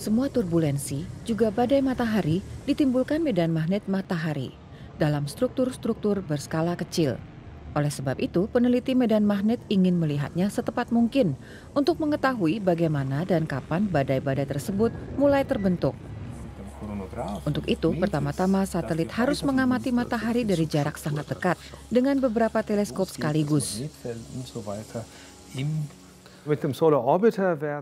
Semua turbulensi, juga badai matahari, ditimbulkan medan magnet matahari dalam struktur-struktur berskala kecil. Oleh sebab itu, peneliti medan magnet ingin melihatnya setepat mungkin untuk mengetahui bagaimana dan kapan badai-badai tersebut mulai terbentuk. Untuk itu, pertama-tama satelit harus mengamati matahari dari jarak sangat dekat dengan beberapa teleskop sekaligus.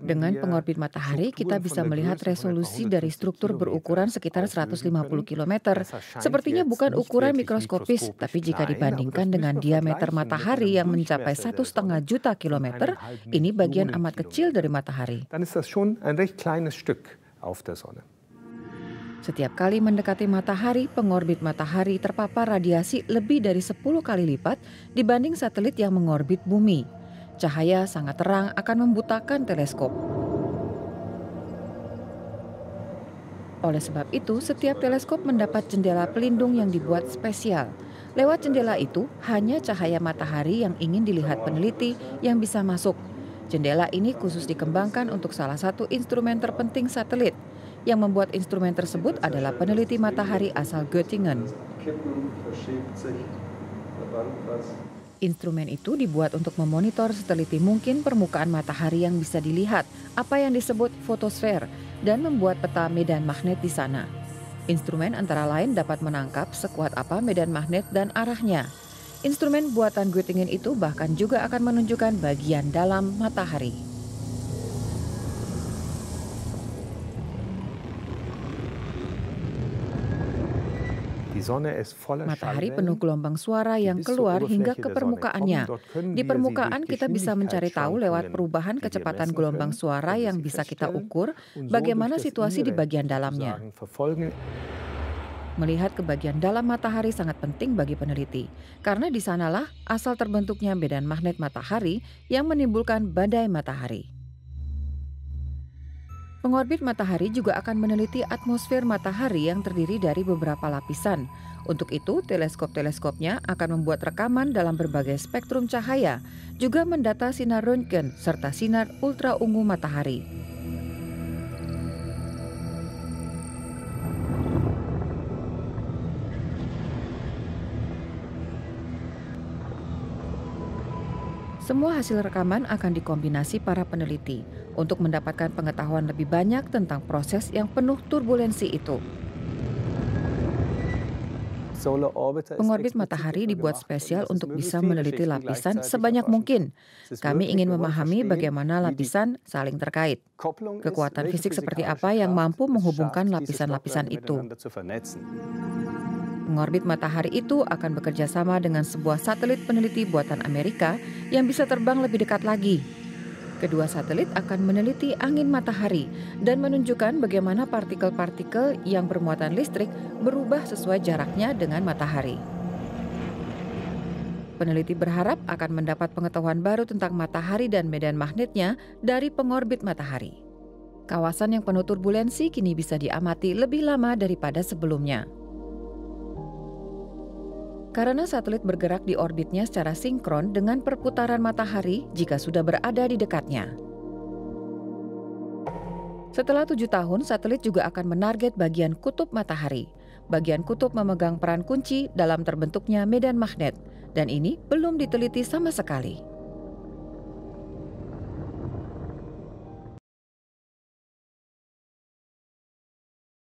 Dengan pengorbit matahari, kita bisa melihat resolusi dari struktur berukuran sekitar 150 km. Sepertinya bukan ukuran mikroskopis, tapi jika dibandingkan dengan diameter matahari yang mencapai 1,5 juta kilometer, ini bagian amat kecil dari matahari. Setiap kali mendekati matahari, pengorbit matahari terpapar radiasi lebih dari 10 kali lipat dibanding satelit yang mengorbit bumi. Cahaya sangat terang akan membutakan teleskop. Oleh sebab itu, setiap teleskop mendapat jendela pelindung yang dibuat spesial. Lewat jendela itu, hanya cahaya matahari yang ingin dilihat peneliti yang bisa masuk. Jendela ini khusus dikembangkan untuk salah satu instrumen terpenting satelit. Yang membuat instrumen tersebut adalah peneliti matahari asal Göttingen. Instrumen itu dibuat untuk memonitor seteliti mungkin permukaan matahari yang bisa dilihat, apa yang disebut fotosfer, dan membuat peta medan magnet di sana. Instrumen antara lain dapat menangkap sekuat apa medan magnet dan arahnya. Instrumen buatan Göttingen itu bahkan juga akan menunjukkan bagian dalam matahari. Matahari penuh gelombang suara yang keluar hingga ke permukaannya. Di permukaan kita bisa mencari tahu lewat perubahan kecepatan gelombang suara yang bisa kita ukur bagaimana situasi di bagian dalamnya. Melihat ke bagian dalam matahari sangat penting bagi peneliti, karena di sanalah asal terbentuknya medan magnet matahari yang menimbulkan badai matahari. Pengorbit matahari juga akan meneliti atmosfer matahari yang terdiri dari beberapa lapisan. Untuk itu, teleskop-teleskopnya akan membuat rekaman dalam berbagai spektrum cahaya, juga mendata sinar röntgen serta sinar ultra ungu matahari. Semua hasil rekaman akan dikombinasi para peneliti untuk mendapatkan pengetahuan lebih banyak tentang proses yang penuh turbulensi itu. Pengorbit matahari dibuat spesial untuk bisa meneliti lapisan sebanyak mungkin. Kami ingin memahami bagaimana lapisan saling terkait. Kekuatan fisik seperti apa yang mampu menghubungkan lapisan-lapisan itu. Pengorbit matahari itu akan bekerja sama dengan sebuah satelit peneliti buatan Amerika yang bisa terbang lebih dekat lagi. Kedua satelit akan meneliti angin matahari dan menunjukkan bagaimana partikel-partikel yang bermuatan listrik berubah sesuai jaraknya dengan matahari. Peneliti berharap akan mendapat pengetahuan baru tentang matahari dan medan magnetnya dari pengorbit matahari. Kawasan yang penuh turbulensi kini bisa diamati lebih lama daripada sebelumnya. Karena satelit bergerak di orbitnya secara sinkron dengan perputaran matahari jika sudah berada di dekatnya. Setelah 7 tahun, satelit juga akan menarget bagian kutub matahari. Bagian kutub memegang peran kunci dalam terbentuknya medan magnet, dan ini belum diteliti sama sekali.